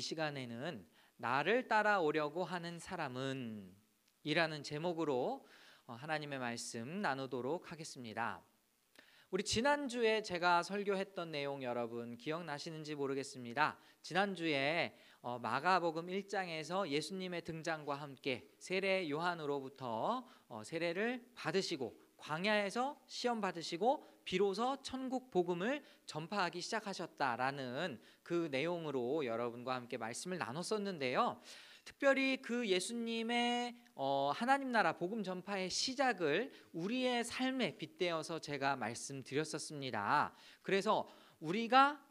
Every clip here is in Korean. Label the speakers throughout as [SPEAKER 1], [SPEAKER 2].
[SPEAKER 1] 시간에는 나를 따라오려고 하는 사람은 이라는 제목으로 하나님의 말씀 나누도록 하겠습니다. 우리 지난주에 제가 설교했던 내용 여러분 기억나시는지 모르겠습니다. 지난주에 마가복음 1장에서 예수님의 등장과 함께 세례 요한으로부터 세례를 받으시고 광야에서 시험 받으시고 비로소 천국 복음을 전파하기 시작하셨다라는 그 내용으로 여러분과 함께 말씀을 나눴었는데요. 특별히 그 예수님의 하나님 나라 복음 전파의 시작을 우리의 삶에 빗대어서 제가 말씀드렸었습니다. 그래서 우리가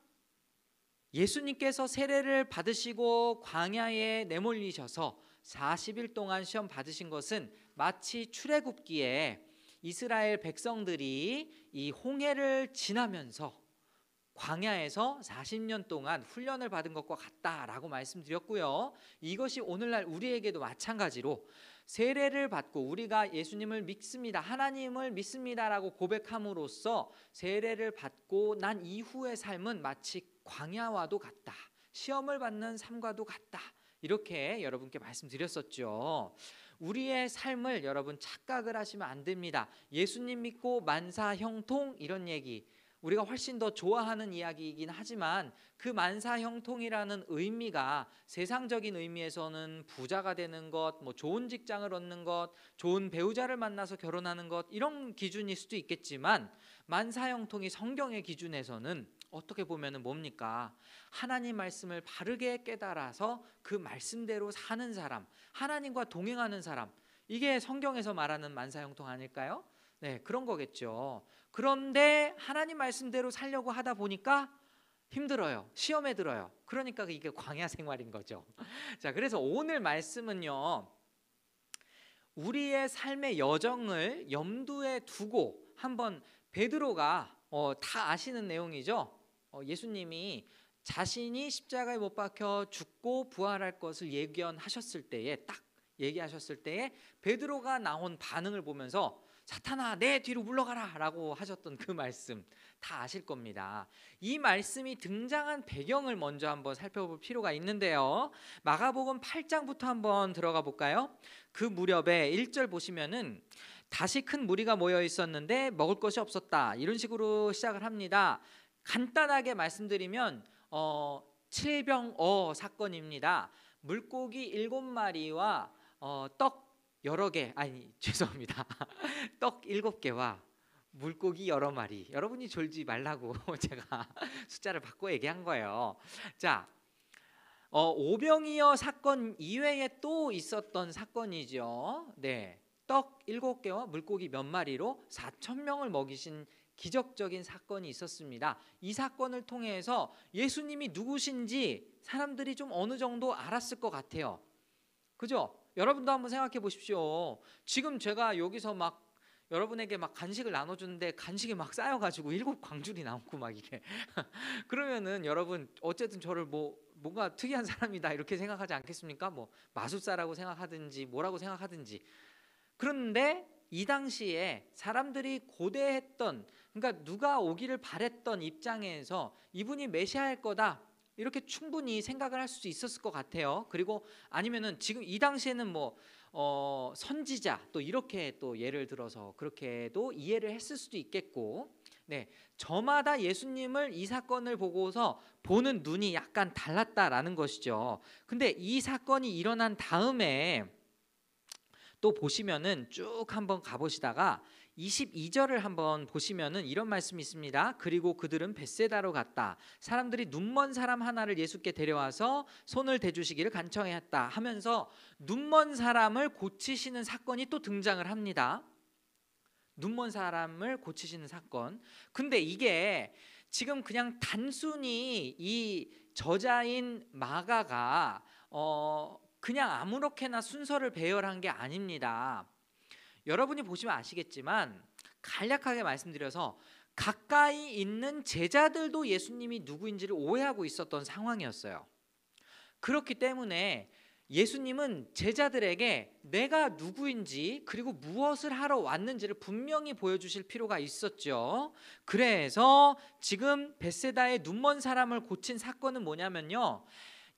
[SPEAKER 1] 예수님께서 세례를 받으시고 광야에 내몰리셔서 40일 동안 시험 받으신 것은 마치 출애굽기에 이스라엘 백성들이 이 홍해를 지나면서 광야에서 40년 동안 훈련을 받은 것과 같다라고 말씀드렸고요. 이것이 오늘날 우리에게도 마찬가지로 세례를 받고 우리가 예수님을 믿습니다, 하나님을 믿습니다라고 고백함으로써 세례를 받고 난 이후의 삶은 마치 광야와도 같다, 시험을 받는 삶과도 같다, 이렇게 여러분께 말씀드렸었죠. 우리의 삶을 여러분 착각을 하시면 안 됩니다. 예수님 믿고 만사형통 이런 얘기 우리가 훨씬 더 좋아하는 이야기이긴 하지만 그 만사형통이라는 의미가 세상적인 의미에서는 부자가 되는 것, 좋은 직장을 얻는 것, 좋은 배우자를 만나서 결혼하는 것, 이런 기준일 수도 있겠지만 만사형통이 성경의 기준에서는 어떻게 보면은 뭡니까? 하나님 말씀을 바르게 깨달아서 그 말씀대로 사는 사람, 하나님과 동행하는 사람, 이게 성경에서 말하는 만사형통 아닐까요? 네, 그런 거겠죠. 그런데 하나님 말씀대로 살려고 하다 보니까 힘들어요. 시험에 들어요. 그러니까 이게 광야 생활인 거죠. 자, 그래서 오늘 말씀은요, 우리의 삶의 여정을 염두에 두고 한번 베드로가 다 아시는 내용이죠. 예수님이 자신이 십자가에 못 박혀 죽고 부활할 것을 예견하셨을 때에 딱 얘기하셨을 때에 베드로가 나온 반응을 보면서 사탄아 내 뒤로 물러가라 라고 하셨던 그 말씀 다 아실 겁니다. 이 말씀이 등장한 배경을 먼저 한번 살펴볼 필요가 있는데요. 마가복음 8장부터 한번 들어가 볼까요? 그 무렵에 1절 보시면은 다시 큰 무리가 모여 있었는데 먹을 것이 없었다, 이런 식으로 시작을 합니다. 간단하게 말씀드리면 칠병어 사건입니다. 물고기 7마리와 떡 여러 개, 죄송합니다. 떡 7개와 물고기 여러 마리. 여러분이 졸지 말라고 제가 숫자를 바꿔 얘기한 거예요. 자, 오병이어 사건 이외에 또 있었던 사건이죠. 네, 떡 7개와 물고기 몇 마리로 4,000명을 먹이신 기적적인 사건이 있었습니다. 이 사건을 통해서 예수님이 누구신지 사람들이 좀 어느 정도 알았을 것 같아요. 그죠? 여러분도 한번 생각해 보십시오. 지금 제가 여기서 막 여러분에게 막 간식을 나눠주는데 간식이 막 쌓여가지고 7광줄이 남고 막 이래. 그러면은 여러분 어쨌든 저를 뭔가 특이한 사람이다 이렇게 생각하지 않겠습니까? 마술사라고 생각하든지 뭐라고 생각하든지. 그런데 이 당시에 사람들이 고대했던, 그러니까 누가 오기를 바랬던 입장에서 이분이 메시아일 거다 이렇게 충분히 생각을 할 수 있었을 것 같아요. 그리고 아니면은 지금 이 당시에는 선지자 또 이렇게 또 예를 들어서 그렇게도 이해를 했을 수도 있겠고, 네, 저마다 예수님을 이 사건을 보고서 보는 눈이 약간 달랐다라는 것이죠. 근데 이 사건이 일어난 다음에 또 보시면은 쭉 한번 가보시다가 22절을 한번 보시면은 이런 말씀이 있습니다. 그리고 그들은 벳세다로 갔다. 사람들이 눈먼 사람 하나를 예수께 데려와서 손을 대주시기를 간청했다 하면서 눈먼 사람을 고치시는 사건이 또 등장을 합니다. 눈먼 사람을 고치시는 사건. 근데 이게 지금 그냥 단순히 이 저자인 마가가 그냥 아무렇게나 순서를 배열한 게 아닙니다. 여러분이 보시면 아시겠지만 간략하게 말씀드려서 가까이 있는 제자들도 예수님이 누구인지를 오해하고 있었던 상황이었어요. 그렇기 때문에 예수님은 제자들에게 내가 누구인지 그리고 무엇을 하러 왔는지를 분명히 보여주실 필요가 있었죠. 그래서 지금 벳세다의 눈먼 사람을 고친 사건은 뭐냐면요,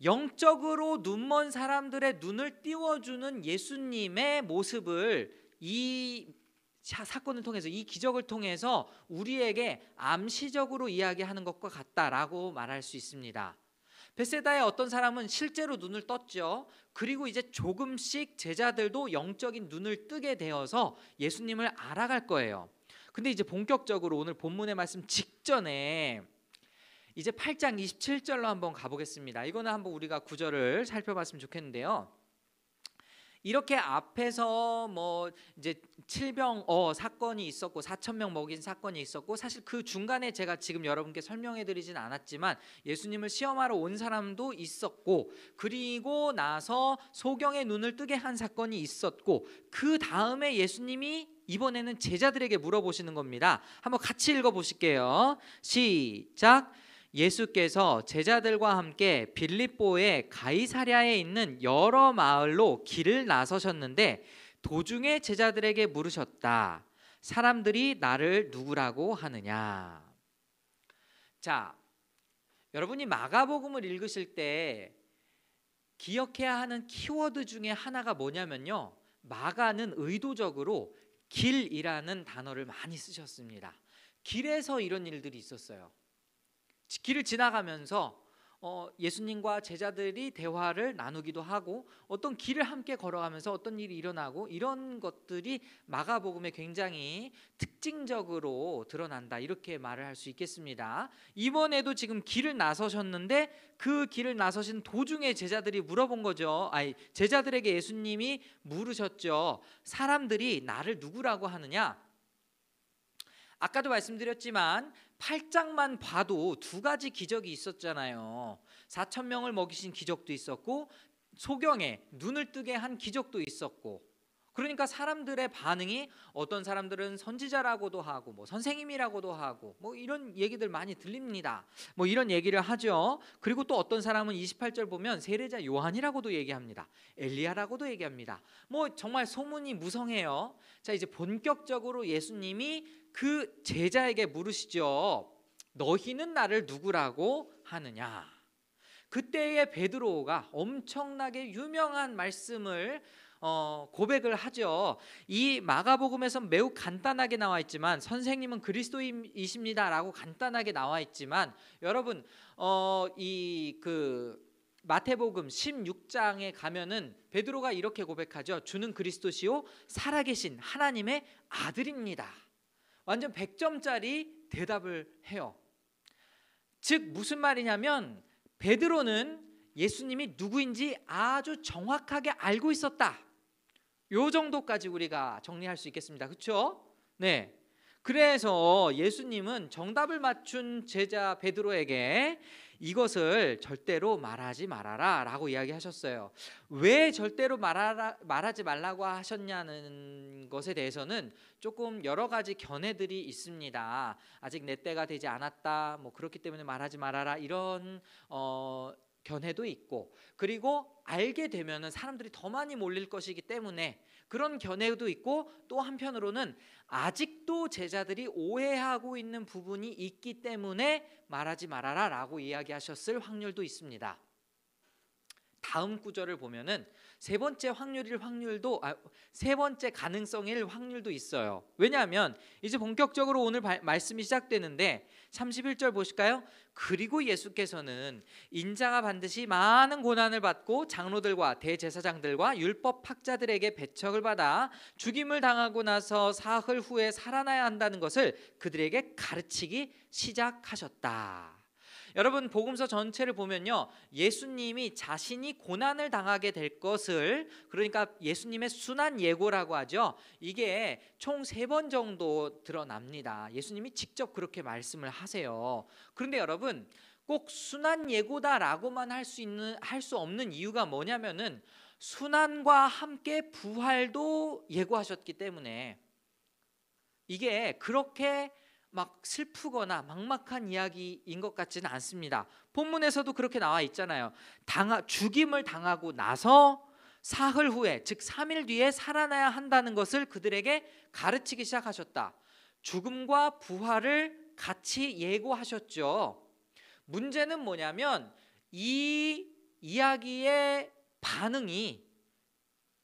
[SPEAKER 1] 영적으로 눈먼 사람들의 눈을 띄워주는 예수님의 모습을 이 사건을 통해서, 이 기적을 통해서 우리에게 암시적으로 이야기하는 것과 같다라고 말할 수 있습니다. 베세다의 어떤 사람은 실제로 눈을 떴죠. 그리고 이제 조금씩 제자들도 영적인 눈을 뜨게 되어서 예수님을 알아갈 거예요. 근데 이제 본격적으로 오늘 본문의 말씀 직전에 이제 8장 27절로 한번 가보겠습니다. 이거는 한번 우리가 구절을 살펴봤으면 좋겠는데요. 이렇게 앞에서 뭐 이제 칠병 사건이 있었고 4,000명 먹인 사건이 있었고, 사실 그 중간에 제가 지금 여러분께 설명해 드리진 않았지만 예수님을 시험하러 온 사람도 있었고, 그리고 나서 소경의 눈을 뜨게 한 사건이 있었고, 그 다음에 예수님이 이번에는 제자들에게 물어보시는 겁니다. 한번 같이 읽어보실게요. 시작. 예수께서 제자들과 함께 빌립보의 가이사랴에 있는 여러 마을로 길을 나서셨는데 도중에 제자들에게 물으셨다. 사람들이 나를 누구라고 하느냐? 자, 여러분이 마가복음을 읽으실 때 기억해야 하는 키워드 중에 하나가 뭐냐면요, 마가는 의도적으로 길이라는 단어를 많이 쓰셨습니다. 길에서 이런 일들이 있었어요. 길을 지나가면서 예수님과 제자들이 대화를 나누기도 하고, 어떤 길을 함께 걸어가면서 어떤 일이 일어나고, 이런 것들이 마가복음에 굉장히 특징적으로 드러난다, 이렇게 말을 할 수 있겠습니다. 이번에도 지금 길을 나서셨는데 그 길을 나서신 도중에 제자들이 물어본 거죠. 제자들에게 예수님이 물으셨죠. 사람들이 나를 누구라고 하느냐? 아까도 말씀드렸지만 8장만 봐도 두 가지 기적이 있었잖아요. 4,000명을 먹이신 기적도 있었고, 소경에 눈을 뜨게 한 기적도 있었고, 그러니까 사람들의 반응이, 어떤 사람들은 선지자라고도 하고 뭐 선생님이라고도 하고 뭐 이런 얘기들 많이 들립니다. 뭐 이런 얘기를 하죠. 그리고 또 어떤 사람은 28절 보면 세례자 요한이라고도 얘기합니다. 엘리야라고도 얘기합니다. 뭐 정말 소문이 무성해요. 자, 이제 본격적으로 예수님이 그 제자에게 물으시죠. 너희는 나를 누구라고 하느냐? 그때의 베드로가 엄청나게 유명한 말씀을 고백을 하죠. 이 마가복음에서 매우 간단하게 나와 있지만, 선생님은 그리스도이십니다라고 간단하게 나와 있지만, 여러분 이 마태복음 16장에 가면은 베드로가 이렇게 고백하죠. 주는 그리스도시요 살아계신 하나님의 아들입니다. 완전 100점짜리 대답을 해요. 즉 무슨 말이냐면, 베드로는 예수님이 누구인지 아주 정확하게 알고 있었다. 요 정도까지 우리가 정리할 수 있겠습니다. 그렇죠? 네. 그래서 예수님은 정답을 맞춘 제자 베드로에게 이것을 절대로 말하지 말아라 라고 이야기하셨어요. 왜 절대로 말하지 말라고 하셨냐는 것에 대해서는 조금 여러 가지 견해들이 있습니다. 아직 내 때가 되지 않았다, 뭐 그렇기 때문에 말하지 말아라, 이런 견해도 있고, 그리고 알게 되면은 사람들이 더 많이 몰릴 것이기 때문에 그런 견해도 있고, 또 한편으로는 아직도 제자들이 오해하고 있는 부분이 있기 때문에 말하지 말아라 라고 이야기하셨을 확률도 있습니다. 다음 구절을 보면은 세 번째 가능성일 확률도 있어요. 왜냐하면 이제 본격적으로 오늘 말씀이 시작되는데 31절 보실까요? 그리고 예수께서는 인자가 반드시 많은 고난을 받고 장로들과 대제사장들과 율법학자들에게 배척을 받아 죽임을 당하고 나서 사흘 후에 살아나야 한다는 것을 그들에게 가르치기 시작하셨다. 여러분, 복음서 전체를 보면요, 예수님이 자신이 고난을 당하게 될 것을, 그러니까 예수님의 순환 예고라고 하죠. 이게 총 3번 정도 드러납니다. 예수님이 직접 그렇게 말씀을 하세요. 그런데 여러분, 꼭 순환 예고다라고만 할 수 없는 이유가 뭐냐면은 순환과 함께 부활도 예고하셨기 때문에, 이게 그렇게 막 슬프거나 막막한 이야기인 것 같지는 않습니다. 본문에서도 그렇게 나와 있잖아요. 죽임을 당하고 나서 사흘 후에, 즉 3일 뒤에 살아나야 한다는 것을 그들에게 가르치기 시작하셨다. 죽음과 부활을 같이 예고하셨죠. 문제는 뭐냐면 이 이야기의 반응이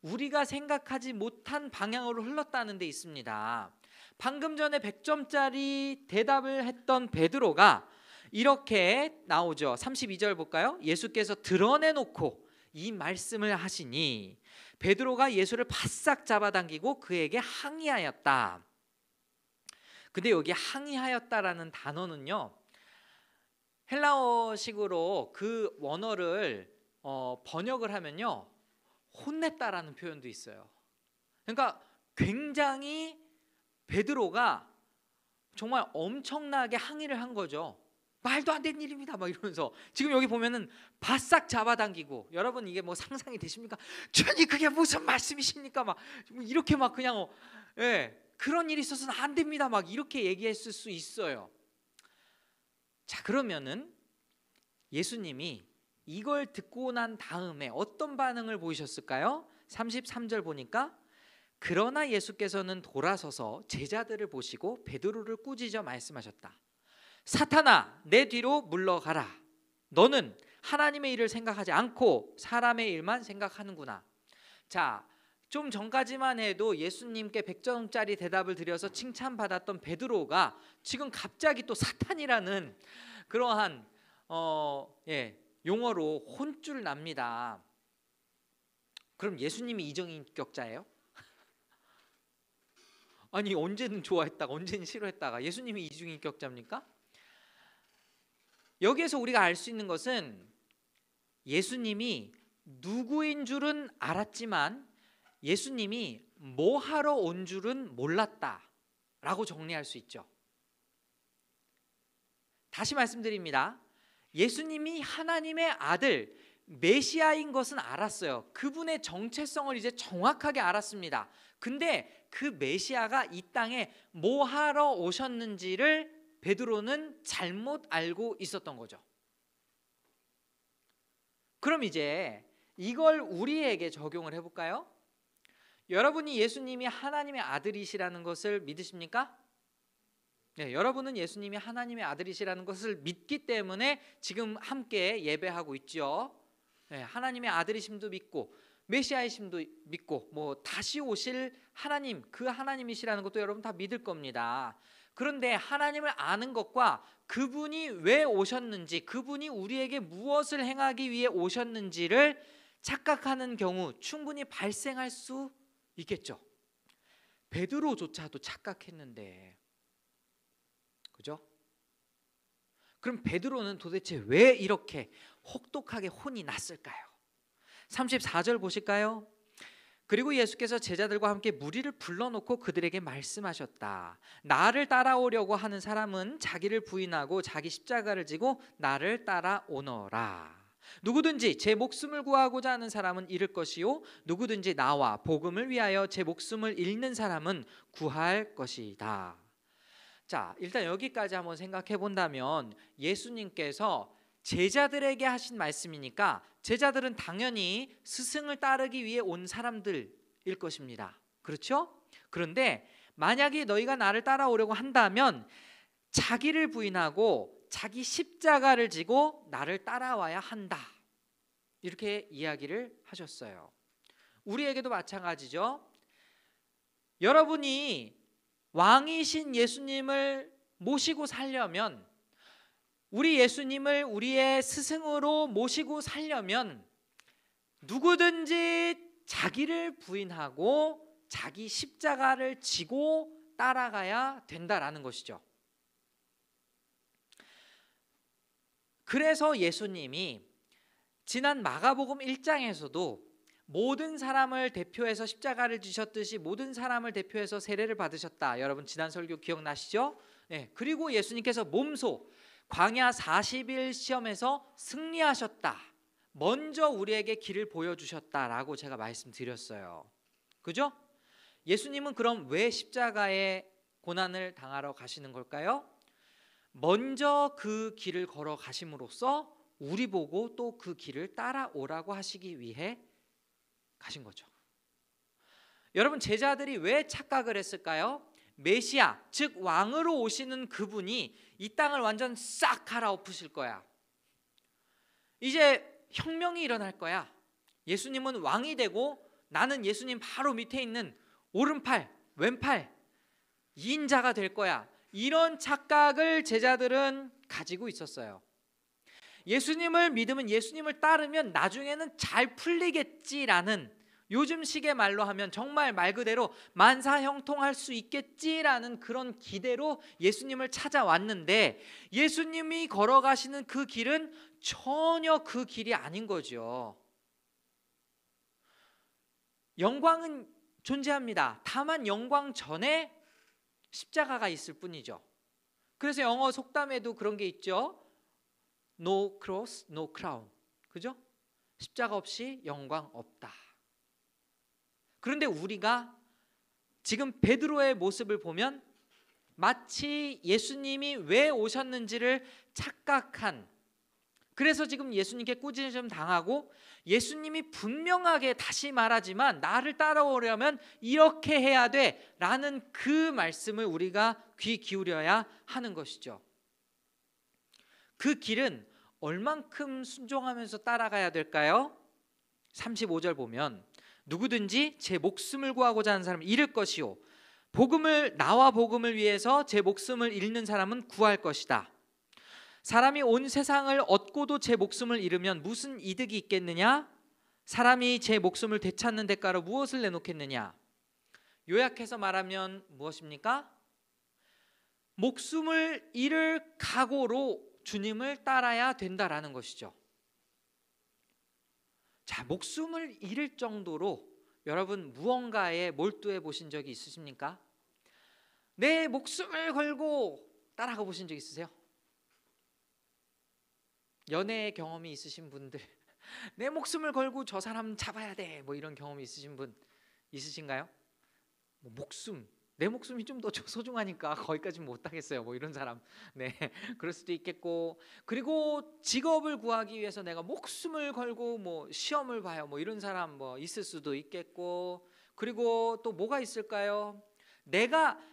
[SPEAKER 1] 우리가 생각하지 못한 방향으로 흘렀다는 데 있습니다. 방금 전에 100점짜리 대답을 했던 베드로가 이렇게 나오죠. 32절 볼까요? 예수께서 드러내놓고 이 말씀을 하시니 베드로가 예수를 바싹 잡아당기고 그에게 항의하였다. 근데 여기 항의하였다라는 단어는요, 헬라어식으로 그 원어를 번역을 하면요, 혼냈다라는 표현도 있어요. 그러니까 굉장히 베드로가 정말 엄청나게 항의를 한 거죠. 말도 안 되는 일입니다 막 이러면서. 지금 여기 보면은 바싹 잡아당기고, 여러분 이게 뭐 상상이 되십니까? 주님 그게 무슨 말씀이십니까? 막 이렇게 막 그냥 그런 일이 있어서는 안 됩니다 막 이렇게 얘기했을 수 있어요. 자, 그러면은 예수님이 이걸 듣고 난 다음에 어떤 반응을 보이셨을까요? 33절 보니까 그러나 예수께서는 돌아서서 제자들을 보시고 베드로를 꾸짖어 말씀하셨다. 사탄아, 내 뒤로 물러가라. 너는 하나님의 일을 생각하지 않고 사람의 일만 생각하는구나. 자, 좀 전까지만 해도 예수님께 100점짜리 대답을 드려서 칭찬받았던 베드로가 지금 갑자기 또 사탄이라는 그러한 용어로 혼쭐 납니다. 그럼 예수님이 이중인격자예요? 아니, 언제는 좋아했다가 언제는 싫어했다가 예수님이 이중인격자입니까? 여기에서 우리가 알 수 있는 것은 예수님이 누구인 줄은 알았지만 예수님이 뭐 하러 온 줄은 몰랐다라고 정리할 수 있죠. 다시 말씀드립니다. 예수님이 하나님의 아들 메시아인 것은 알았어요. 그분의 정체성을 이제 정확하게 알았습니다. 근데 그 메시아가 이 땅에 뭐 하러 오셨는지를 베드로는 잘못 알고 있었던 거죠. 그럼 이제 이걸 우리에게 적용을 해볼까요? 여러분이 예수님이 하나님의 아들이시라는 것을 믿으십니까? 네, 여러분은 예수님이 하나님의 아들이시라는 것을 믿기 때문에 지금 함께 예배하고 있죠. 네, 하나님의 아들이심도 믿고 메시아이심도 믿고 뭐 다시 오실 하나님, 그 하나님이시라는 것도 여러분 다 믿을 겁니다. 그런데 하나님을 아는 것과 그분이 왜 오셨는지, 그분이 우리에게 무엇을 행하기 위해 오셨는지를 착각하는 경우 충분히 발생할 수 있겠죠. 베드로조차도 착각했는데, 그죠? 그럼 베드로는 도대체 왜 이렇게 혹독하게 혼이 났을까요? 34절 보실까요? 그리고 예수께서 제자들과 함께 무리를 불러놓고 그들에게 말씀하셨다. 나를 따라오려고 하는 사람은 자기를 부인하고 자기 십자가를 지고 나를 따라오너라. 누구든지 제 목숨을 구하고자 하는 사람은 잃을 것이요 누구든지 나와 복음을 위하여 제 목숨을 잃는 사람은 구할 것이다. 자, 일단 여기까지 한번 생각해 본다면 예수님께서 제자들에게 하신 말씀이니까 제자들은 당연히 스승을 따르기 위해 온 사람들일 것입니다. 그렇죠? 그런데 만약에 너희가 나를 따라오려고 한다면 자기를 부인하고 자기 십자가를 지고 나를 따라와야 한다. 이렇게 이야기를 하셨어요. 우리에게도 마찬가지죠. 여러분이 왕이신 예수님을 모시고 살려면, 우리 예수님을 우리의 스승으로 모시고 살려면 누구든지 자기를 부인하고 자기 십자가를 지고 따라가야 된다라는 것이죠. 그래서 예수님이 지난 마가복음 1장에서도 모든 사람을 대표해서 십자가를 지셨듯이 모든 사람을 대표해서 세례를 받으셨다. 여러분 지난 설교 기억나시죠? 네. 그리고 예수님께서 몸소 광야 40일 시험에서 승리하셨다. 먼저 우리에게 길을 보여주셨다라고 제가 말씀드렸어요. 그죠? 예수님은 그럼 왜 십자가의 고난을 당하러 가시는 걸까요? 먼저 그 길을 걸어 가심으로써 우리 보고 또 그 길을 따라오라고 하시기 위해 가신 거죠. 여러분 제자들이 왜 착각을 했을까요? 메시아, 즉 왕으로 오시는 그분이 이 땅을 완전 싹 갈아엎으실 거야. 이제 혁명이 일어날 거야. 예수님은 왕이 되고 나는 예수님 바로 밑에 있는 오른팔, 왼팔 2인자가 될 거야. 이런 착각을 제자들은 가지고 있었어요. 예수님을 믿으면, 예수님을 따르면 나중에는 잘 풀리겠지라는, 요즘식의 말로 하면 정말 말 그대로 만사형통할 수 있겠지라는 그런 기대로 예수님을 찾아왔는데, 예수님이 걸어가시는 그 길은 전혀 그 길이 아닌 거죠. 영광은 존재합니다. 다만 영광 전에 십자가가 있을 뿐이죠. 그래서 영어 속담에도 그런 게 있죠. No cross, no crown. 그죠? 십자가 없이 영광 없다. 그런데 우리가 지금 베드로의 모습을 보면 마치 예수님이 왜 오셨는지를 착각한, 그래서 지금 예수님께 꾸짖음 당하고, 예수님이 분명하게 다시 말하지만 나를 따라오려면 이렇게 해야 돼 라는 그 말씀을 우리가 귀 기울여야 하는 것이죠. 그 길은 얼만큼 순종하면서 따라가야 될까요? 35절 보면 누구든지 제 목숨을 구하고자 하는 사람은 잃을 것이요, 나와 복음을 위해서 제 목숨을 잃는 사람은 구할 것이다. 사람이 온 세상을 얻고도 제 목숨을 잃으면 무슨 이득이 있겠느냐? 사람이 제 목숨을 되찾는 대가로 무엇을 내놓겠느냐? 요약해서 말하면 무엇입니까? 목숨을 잃을 각오로 주님을 따라야 된다라는 것이죠. 자, 목숨을 잃을 정도로 여러분 무언가에 몰두해 보신 적이 있으십니까? 내 목숨을 걸고 따라가 보신 적 있으세요? 연애 경험이 있으신 분들, 내 목숨을 걸고 저 사람 잡아야 돼, 뭐 이런 경험이 있으신 분 있으신가요? 뭐 목숨, 내 목숨이 좀 더 소중하니까 거기까지는 못 하겠어요, 뭐 이런 사람, 네, 그럴 수도 있겠고, 그리고 직업을 구하기 위해서 내가 목숨을 걸고 뭐 시험을 봐요, 뭐 이런 사람 뭐 있을 수도 있겠고, 그리고 또 뭐가 있을까요?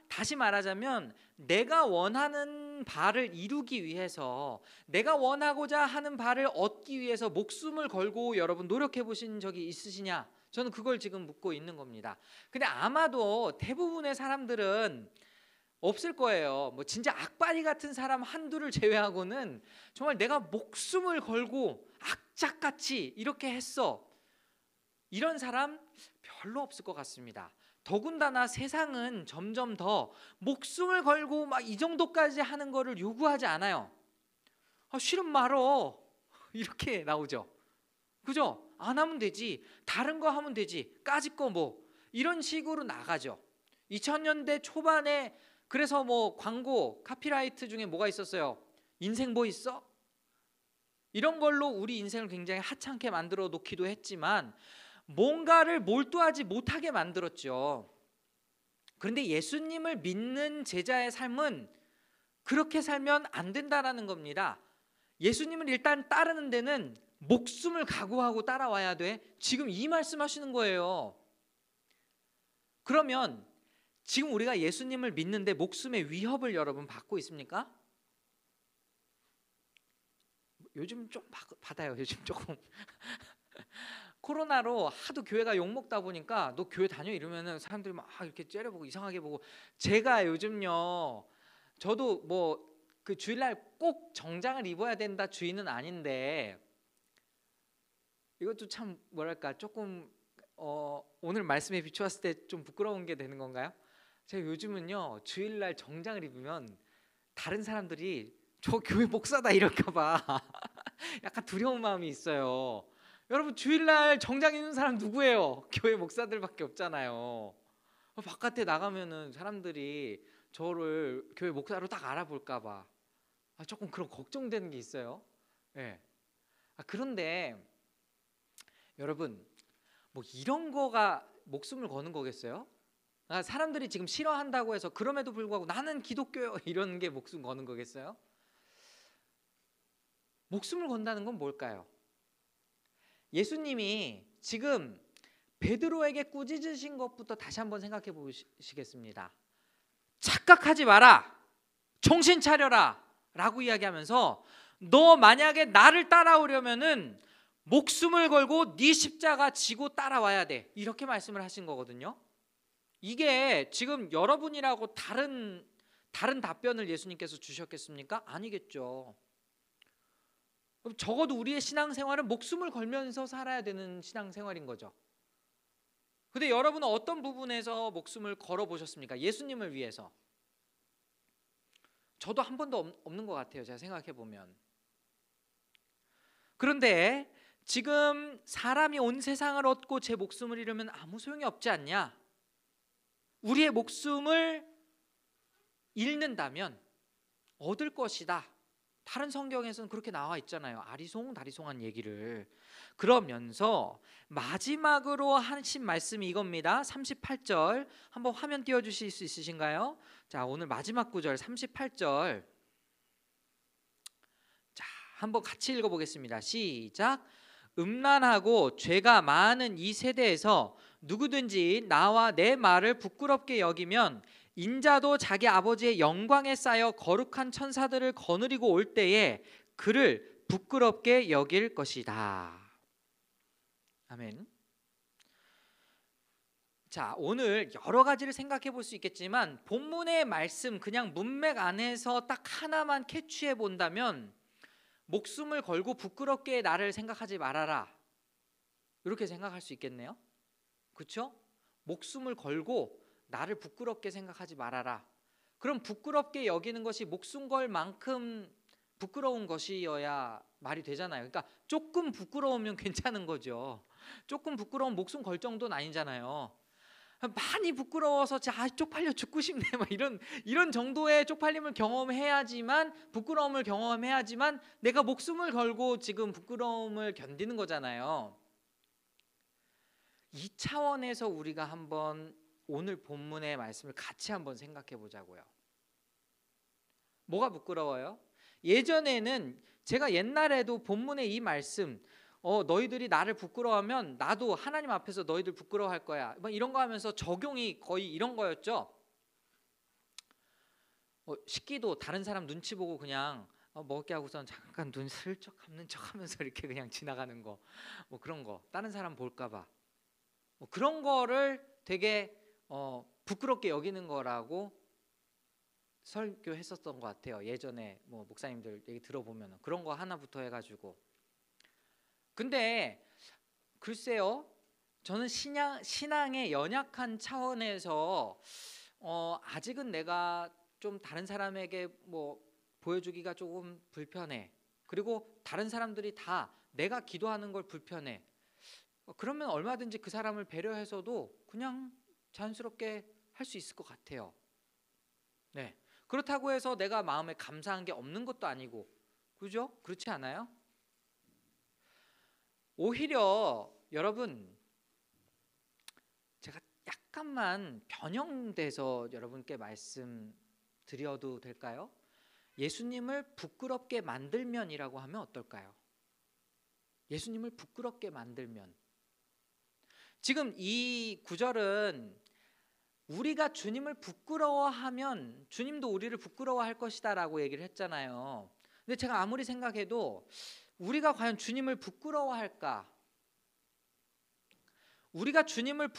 [SPEAKER 1] 다시 말하자면 내가 원하는 바를 이루기 위해서, 내가 원하고자 하는 바를 얻기 위해서 목숨을 걸고 여러분 노력해 보신 적이 있으시냐? 저는 그걸 지금 묻고 있는 겁니다. 근데 아마도 대부분의 사람들은 없을 거예요. 뭐 진짜 악바리 같은 사람 한두를 제외하고는 정말 내가 목숨을 걸고 악착같이 이렇게 했어, 이런 사람 별로 없을 것 같습니다. 더군다나 세상은 점점 더 목숨을 걸고 막 이 정도까지 하는 거를 요구하지 않아요. 싫으면 말어 이렇게 나오죠. 그죠? 안 하면 되지, 다른 거 하면 되지, 까짓 거 뭐 이런 식으로 나가죠. 2000년대 초반에 그래서 뭐 광고 카피라이트 중에 뭐가 있었어요? 인생 뭐 있어? 이런 걸로 우리 인생을 굉장히 하찮게 만들어 놓기도 했지만 뭔가를 몰두하지 못하게 만들었죠. 그런데 예수님을 믿는 제자의 삶은 그렇게 살면 안 된다라는 겁니다. 예수님을 일단 따르는 데는 목숨을 각오하고 따라와야 돼. 지금 이 말씀하시는 거예요. 그러면 지금 우리가 예수님을 믿는데 목숨의 위협을 여러분 받고 있습니까? 요즘 좀 받아요. 요즘 조금 코로나로 하도 교회가 욕먹다 보니까 너 교회 다녀 이러면은 사람들이 막 이렇게 째려보고 이상하게 보고, 제가 요즘요, 저도 뭐 그 주일날 꼭 정장을 입어야 된다 주의는 아닌데, 이것도 참 뭐랄까 조금 오늘 말씀에 비추었을 때 좀 부끄러운 게 되는 건가요? 제가 요즘은요 주일날 정장을 입으면 다른 사람들이 저 교회 목사다 이럴까 봐 약간 두려운 마음이 있어요. 여러분 주일날 정장 입는 사람 누구예요? 교회 목사들밖에 없잖아요. 바깥에 나가면은 사람들이 저를 교회 목사로 딱 알아볼까 봐 조금 그런 걱정되는 게 있어요. 네. 그런데 여러분 뭐 이런 거가 목숨을 거는 거겠어요? 사람들이 지금 싫어한다고 해서 그럼에도 불구하고 나는 기독교요 이런 게 목숨 거는 거겠어요? 목숨을 건다는 건 뭘까요? 예수님이 지금 베드로에게 꾸짖으신 것부터 다시 한번 생각해 보시겠습니다. 착각하지 마라, 정신 차려라 라고 이야기하면서 너 만약에 나를 따라오려면은 목숨을 걸고 네 십자가 지고 따라와야 돼. 이렇게 말씀을 하신 거거든요. 이게 지금 여러분이라고 다른 답변을 예수님께서 주셨겠습니까? 아니겠죠. 적어도 우리의 신앙생활은 목숨을 걸면서 살아야 되는 신앙생활인 거죠. 근데 여러분은 어떤 부분에서 목숨을 걸어 보셨습니까? 예수님을 위해서. 저도 한 번도 없는 것 같아요. 제가 생각해 보면. 그런데 지금 사람이 온 세상을 얻고 제 목숨을 잃으면 아무 소용이 없지 않냐? 우리의 목숨을 잃는다면 얻을 것이다. 다른 성경에서는 그렇게 나와 있잖아요. 아리송다리송한 얘기를. 그러면서 마지막으로 하신 말씀이 이겁니다. 38절 한번 화면 띄워주실 수 있으신가요? 자, 오늘 마지막 구절 38절. 자, 한번 같이 읽어보겠습니다. 시작. 음란하고 죄가 많은 이 세대에서 누구든지 나와 내 말을 부끄럽게 여기면 인자도 자기 아버지의 영광에 쌓여 거룩한 천사들을 거느리고 올 때에 그를 부끄럽게 여길 것이다. 아멘. 자, 오늘 여러 가지를 생각해 볼 수 있겠지만 본문의 말씀 그냥 문맥 안에서 딱 하나만 캐치해 본다면 목숨을 걸고 부끄럽게 나를 생각하지 말아라. 이렇게 생각할 수 있겠네요. 그렇죠? 목숨을 걸고 나를 부끄럽게 생각하지 말아라. 그럼 부끄럽게 여기는 것이 목숨 걸 만큼 부끄러운 것이어야 말이 되잖아요. 그러니까 조금 부끄러우면 괜찮은 거죠. 조금 부끄러운 목숨 걸 정도는 아니잖아요. 많이 부끄러워서 쪽팔려 죽고 싶네 막 이런 정도의 쪽팔림을 경험해야지만, 부끄러움을 경험해야지만 내가 목숨을 걸고 지금 부끄러움을 견디는 거잖아요. 이 차원에서 우리가 한번 오늘 본문의 말씀을 같이 한번 생각해 보자고요. 뭐가 부끄러워요? 예전에는 제가 옛날에도 본문의 이 말씀 너희들이 나를 부끄러워하면 나도 하나님 앞에서 너희들 부끄러워할 거야, 뭐 이런 거 하면서 적용이 거의 이런 거였죠. 식기도 다른 사람 눈치 보고 그냥 먹게 하고선 잠깐 눈 슬쩍 감는 척하면서 이렇게 그냥 지나가는 거, 뭐 그런 거 다른 사람 볼까봐 그런 거를 되게 부끄럽게 여기는 거라고 설교했었던 것 같아요. 예전에 뭐 목사님들 얘기 들어보면 그런 거 하나부터 해가지고. 근데 글쎄요, 저는 신앙의 연약한 차원에서 아직은 내가 좀 다른 사람에게 뭐 보여주기가 조금 불편해. 그리고 다른 사람들이 다 내가 기도하는 걸 불편해. 그러면 얼마든지 그 사람을 배려해서도 그냥 자연스럽게 할 수 있을 것 같아요. 네. 그렇다고 해서 내가 마음에 감사한 게 없는 것도 아니고, 그죠? 그렇지 않아요? 오히려 여러분, 제가 약간만 변형돼서 여러분께 말씀드려도 될까요? 예수님을 부끄럽게 만들면이라고 하면 어떨까요? 예수님을 부끄럽게 만들면. 지금 이 구절은 우리가 주님을 부끄러워하면 주님도 우리를 부끄러워할 것이다 라고 얘기를 했잖아요. 근데 제가 아무리 생각해도 우리가 과연 주님을 부끄러워할까? 우리가 주님을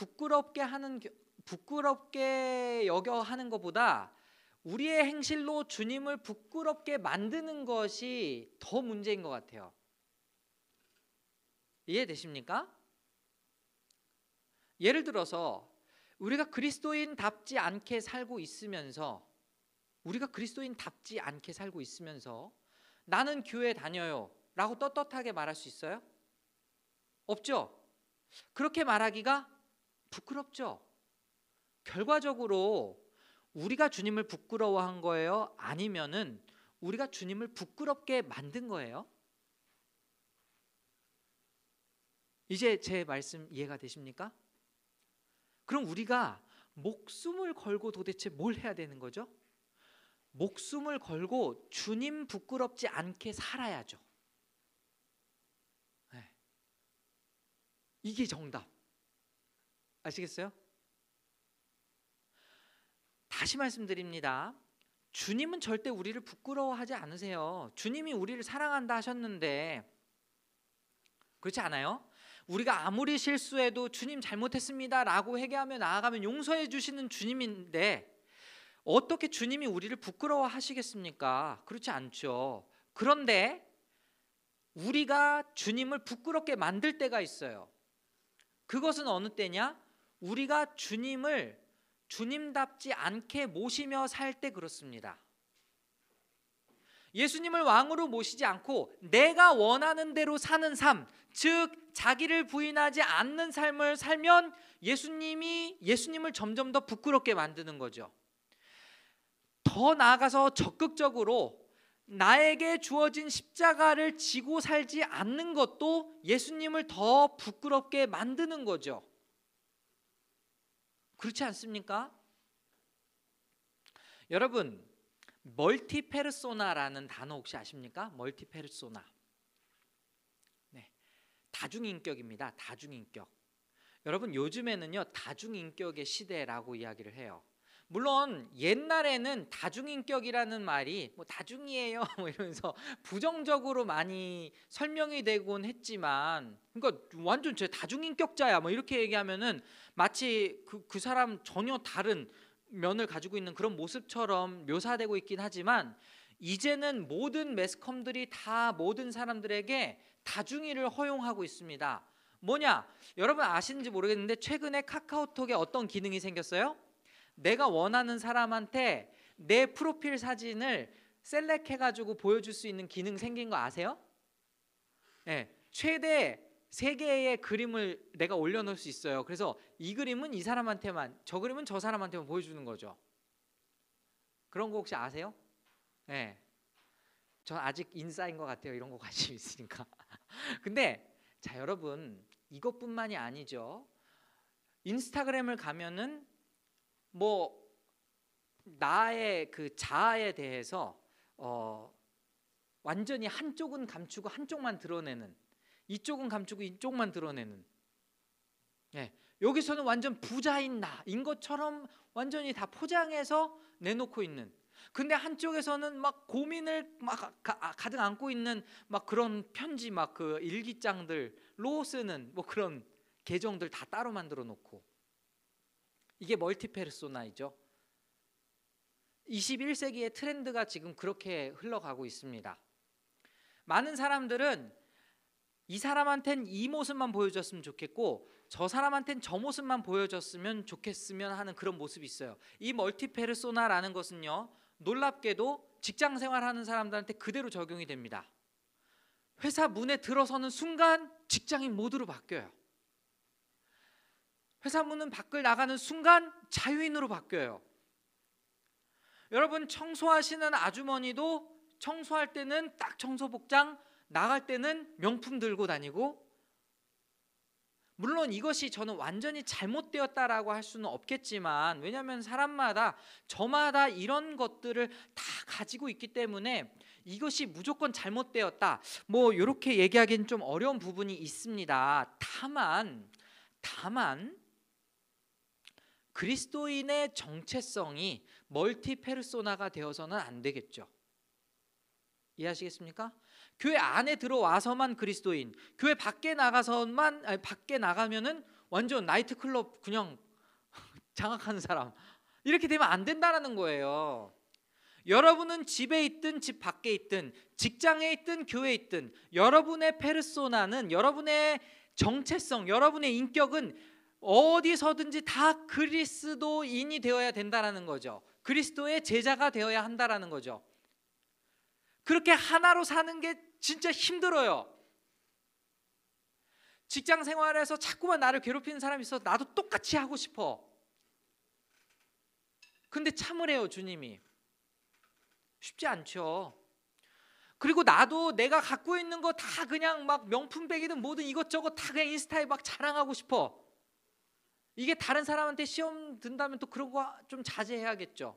[SPEAKER 1] 부끄럽게 여겨 하는 것보다 우리의 행실로 주님을 부끄럽게 만드는 것이 더 문제인 것 같아요. 이해되십니까? 예를 들어서 우리가 그리스도인답지 않게 살고 있으면서 나는 교회 다녀요 라고 떳떳하게 말할 수 있어요? 없죠? 그렇게 말하기가 부끄럽죠? 결과적으로 우리가 주님을 부끄러워한 거예요? 아니면은 우리가 주님을 부끄럽게 만든 거예요? 이제 제 말씀 이해가 되십니까? 그럼 우리가 목숨을 걸고 도대체 뭘 해야 되는 거죠? 목숨을 걸고 주님 부끄럽지 않게 살아야죠. 네. 이게 정답. 아시겠어요? 다시 말씀드립니다. 주님은 절대 우리를 부끄러워하지 않으세요. 주님이 우리를 사랑한다 하셨는데 그렇지 않아요? 우리가 아무리 실수해도 주님 잘못했습니다 라고 회개하며 나아가면 용서해 주시는 주님인데 어떻게 주님이 우리를 부끄러워 하시겠습니까? 그렇지 않죠. 그런데 우리가 주님을 부끄럽게 만들 때가 있어요. 그것은 어느 때냐? 우리가 주님을 주님답지 않게 모시며 살 때 그렇습니다. 예수님을 왕으로 모시지 않고 내가 원하는 대로 사는 삶, 즉 자기를 부인하지 않는 삶을 살면 예수님을 점점 더 부끄럽게 만드는 거죠. 더 나아가서 적극적으로 나에게 주어진 십자가를 지고 살지 않는 것도 예수님을 더 부끄럽게 만드는 거죠. 그렇지 않습니까? 여러분, 멀티페르소나라는 단어 혹시 아십니까? 멀티페르소나. 네, 다중인격입니다. 다중인격. 여러분, 요즘에는요 다중인격의 시대라고 이야기를 해요. 물론 옛날에는 다중인격이라는 말이 뭐 다중이에요 뭐 이러면서 부정적으로 많이 설명이 되곤 했지만, 그러니까 완전 제 다중인격자야 뭐 이렇게 얘기하면은 마치 그 사람 전혀 다른 면을 가지고 있는 그런 모습처럼 묘사되고 있긴 하지만, 이제는 모든 매스컴들이 다 모든 사람들에게 다중이를 허용하고 있습니다. 뭐냐? 여러분 아시는지 모르겠는데 최근에 카카오톡에 어떤 기능이 생겼어요? 내가 원하는 사람한테 내 프로필 사진을 셀렉해가지고 보여줄 수 있는 기능 생긴 거 아세요? 네, 최대 3개의 그림을 내가 올려놓을 수 있어요. 그래서 이 그림은 이 사람한테만, 저 그림은 저 사람한테만 보여주는 거죠. 그런 거 혹시 아세요? 네, 전 아직 인싸인 것 같아요. 이런 거 관심 있으니까. 근데 자 여러분, 이것뿐만이 아니죠. 인스타그램을 가면은 뭐 나의 그 자아에 대해서 완전히 한쪽은 감추고 한쪽만 드러내는, 이쪽은 감추고 이쪽만 드러내는, 네, 여기서는 완전 부자인 나인 것처럼 완전히 다 포장해서 내놓고 있는, 근데 한쪽에서는 막 고민을 막 가득 안고 있는 막 그런 편지, 막 그 일기장들로 쓰는 뭐 그런 계정들 다 따로 만들어 놓고, 이게 멀티페르소나이죠. 21세기의 트렌드가 지금 그렇게 흘러가고 있습니다. 많은 사람들은 이 사람한텐 이 모습만 보여줬으면 좋겠고 저 사람한텐 저 모습만 보여줬으면 좋겠으면 하는 그런 모습이 있어요. 이 멀티페르소나라는 것은요, 놀랍게도 직장 생활하는 사람들한테 그대로 적용이 됩니다. 회사 문에 들어서는 순간 직장인 모드로 바뀌어요. 회사 문은 밖을 나가는 순간 자유인으로 바뀌어요. 여러분, 청소하시는 아주머니도 청소할 때는 딱 청소복장, 나갈 때는 명품 들고 다니고, 물론 이것이 저는 완전히 잘못되었다라고 할 수는 없겠지만, 왜냐하면 사람마다 저마다 이런 것들을 다 가지고 있기 때문에 이것이 무조건 잘못되었다 뭐 이렇게 얘기하기는 좀 어려운 부분이 있습니다. 다만 그리스도인의 정체성이 멀티페르소나가 되어서는 안 되겠죠. 이해하시겠습니까? 교회 안에 들어와서만 그리스도인, 교회 밖에 밖에 나가면은 완전 나이트클럽 그냥 장악하는 사람, 이렇게 되면 안 된다라는 거예요. 여러분은 집에 있든 집 밖에 있든 직장에 있든 교회에 있든 여러분의 페르소나는, 여러분의 정체성, 여러분의 인격은 어디서든지 다 그리스도인이 되어야 된다라는 거죠. 그리스도의 제자가 되어야 한다라는 거죠. 그렇게 하나로 사는 게 진짜 힘들어요. 직장 생활에서 자꾸만 나를 괴롭히는 사람이 있어서 나도 똑같이 하고 싶어. 근데 참으래요, 주님이. 쉽지 않죠. 그리고 나도 내가 갖고 있는 거 다 그냥 막 명품백이든 뭐든 이것저것 다 그냥 인스타에 막 자랑하고 싶어. 이게 다른 사람한테 시험 든다면 또 그런 거 좀 자제해야겠죠.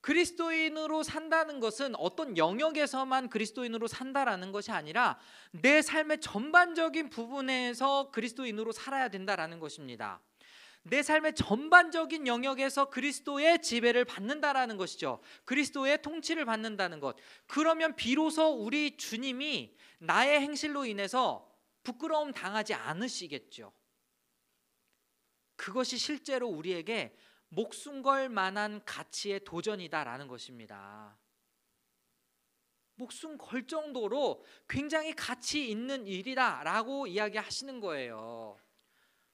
[SPEAKER 1] 그리스도인으로 산다는 것은 어떤 영역에서만 그리스도인으로 산다라는 것이 아니라 내 삶의 전반적인 부분에서 그리스도인으로 살아야 된다라는 것입니다. 내 삶의 전반적인 영역에서 그리스도의 지배를 받는다라는 것이죠. 그리스도의 통치를 받는다는 것. 그러면 비로소 우리 주님이 나의 행실로 인해서 부끄러움 당하지 않으시겠죠. 그것이 실제로 우리에게 목숨 걸 만한 가치의 도전이다라는 것입니다. 목숨 걸 정도로 굉장히 가치 있는 일이다라고 이야기하시는 거예요.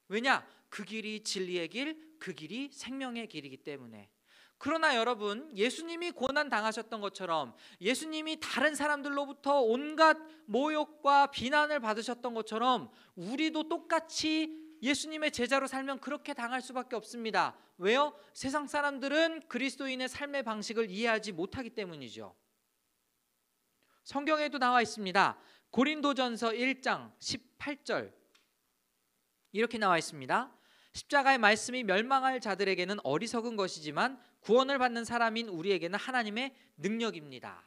[SPEAKER 1] 왜냐? 그 길이 진리의 길, 그 길이 생명의 길이기 때문에. 그러나 여러분, 예수님이 고난 당하셨던 것처럼, 예수님이 다른 사람들로부터 온갖 모욕과 비난을 받으셨던 것처럼 우리도 똑같이 예수님의 제자로 살면 그렇게 당할 수밖에 없습니다. 왜요? 세상 사람들은 그리스도인의 삶의 방식을 이해하지 못하기 때문이죠. 성경에도 나와 있습니다. 고린도전서 1장 18절 이렇게 나와 있습니다. 십자가의 말씀이 멸망할 자들에게는 어리석은 것이지만 구원을 받는 사람인 우리에게는 하나님의 능력입니다.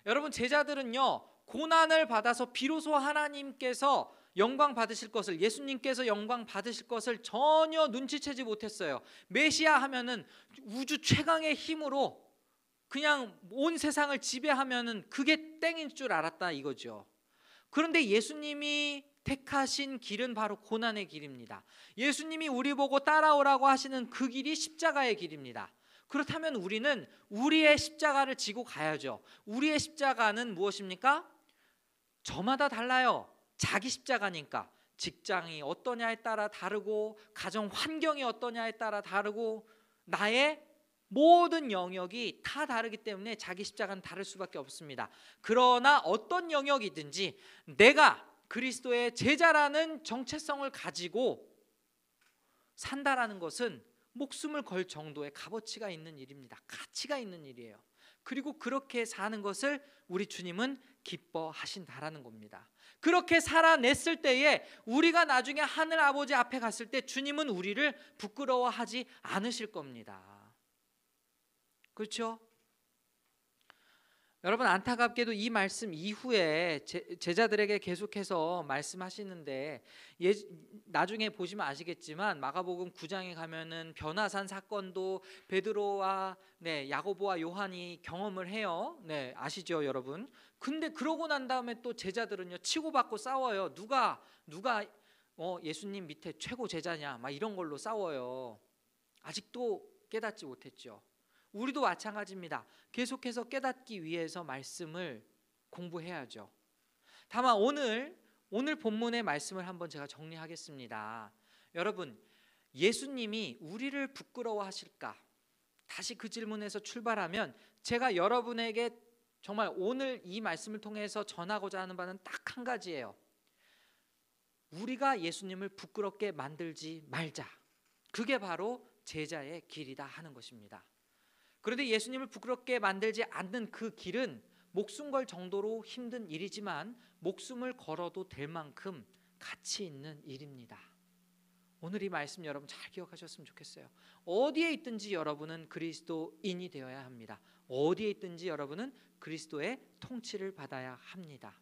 [SPEAKER 1] 여러분, 제자들은요, 고난을 받아서 비로소 하나님께서 영광 받으실 것을, 예수님께서 영광 받으실 것을 전혀 눈치채지 못했어요. 메시아 하면은 우주 최강의 힘으로 그냥 온 세상을 지배하면은 그게 땡인 줄 알았다 이거죠. 그런데 예수님이 택하신 길은 바로 고난의 길입니다. 예수님이 우리 보고 따라오라고 하시는 그 길이 십자가의 길입니다. 그렇다면 우리는 우리의 십자가를 지고 가야죠. 우리의 십자가는 무엇입니까? 저마다 달라요. 자기 십자가니까. 직장이 어떠냐에 따라 다르고, 가정 환경이 어떠냐에 따라 다르고, 나의 모든 영역이 다 다르기 때문에 자기 십자가는 다를 수밖에 없습니다. 그러나 어떤 영역이든지 내가 그리스도의 제자라는 정체성을 가지고 산다라는 것은 목숨을 걸 정도의 값어치가 있는 일입니다. 가치가 있는 일이에요. 그리고 그렇게 사는 것을 우리 주님은 기뻐하신다라는 겁니다. 그렇게 살아냈을 때에 우리가 나중에 하늘 아버지 앞에 갔을 때 주님은 우리를 부끄러워하지 않으실 겁니다. 그렇죠? 여러분, 안타깝게도 이 말씀 이후에 제자들에게 계속해서 말씀하시는데, 나중에 보시면 아시겠지만 마가복음 9장에 가면은 변화산 사건도 베드로와 야고보와 요한이 경험을 해요. 아시죠, 여러분? 근데 그러고 난 다음에 또 제자들은요, 치고받고 싸워요. 누가 예수님 밑에 최고 제자냐, 막 이런 걸로 싸워요. 아직도 깨닫지 못했죠. 우리도 마찬가지입니다. 계속해서 깨닫기 위해서 말씀을 공부해야죠. 다만 오늘 본문의 말씀을 한번 제가 정리하겠습니다. 여러분, 예수님이 우리를 부끄러워하실까? 다시 그 질문에서 출발하면 제가 여러분에게 정말 오늘 이 말씀을 통해서 전하고자 하는 바는 딱 한 가지예요. 우리가 예수님을 부끄럽게 만들지 말자. 그게 바로 제자의 길이다 하는 것입니다. 그런데 예수님을 부끄럽게 만들지 않는 그 길은 목숨 걸 정도로 힘든 일이지만 목숨을 걸어도 될 만큼 가치 있는 일입니다. 오늘 이 말씀 여러분 잘 기억하셨으면 좋겠어요. 어디에 있든지 여러분은 그리스도인이 되어야 합니다. 어디에 있든지 여러분은 그리스도의 통치를 받아야 합니다.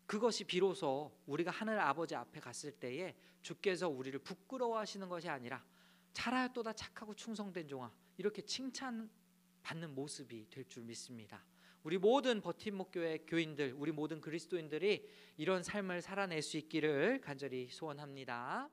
[SPEAKER 1] 그것이 비로소 우리가 하늘 아버지 앞에 갔을 때에 주께서 우리를 부끄러워하시는 것이 아니라 잘하였도다 착하고 충성된 종아, 이렇게 칭찬받는 모습이 될 줄 믿습니다. 우리 모든 버팀목교회 교인들, 우리 모든 그리스도인들이 이런 삶을 살아낼 수 있기를 간절히 소원합니다.